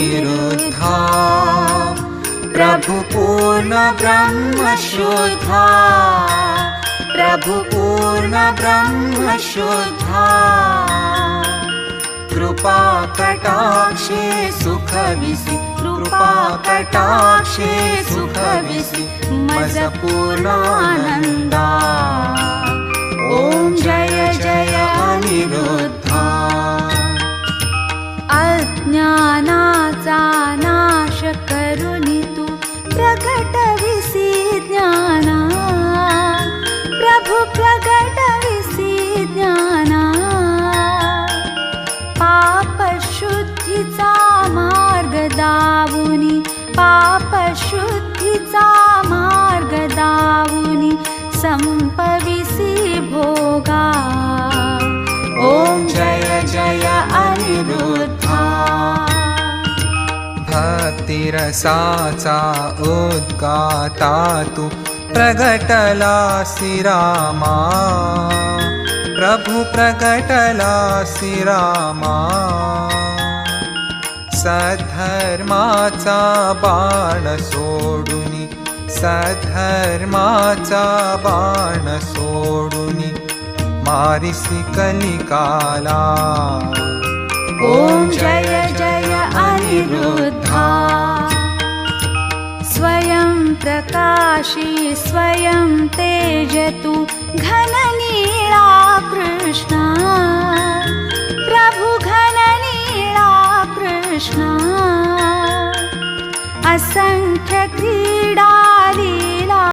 अनिरुद्धा प्रभु पूर्ण ब्रह्म शुद्धा प्रभु पूर्ण ब्रह्म शुद्धा कृपा कटाक्षे सुखविसि कृपा कटाक्षे सुखविसि मज पूर्णानन्दा ॐ जय जय अनिरुद्धा अज्ञानाचा नाश करुनि तू प्रगटविसि ज्ञाना प्रभु प्रगटविसि ज्ञाना पाप शुद्धीचा मार्ग दावुनी पाप शुद्धीचा मार्ग दावुनी संपविसि भोगा ॐ जय जय अनिरुद्धा भक्तिरसाचा उद्गाता तू प्रगटलासि रामा प्रभु प्रगटलासि रामा सद्धर्माचा बाण सोडुनी सद्धर्माचा बाण सोडुनी मारिसि कलिकाला ॐ जय जय अनिरुद्धा स्वयं प्रकाशी स्वयं तेजतु घननीला कृष्णा प्रभु घननीला कृष्णा असंख्य क्रीडा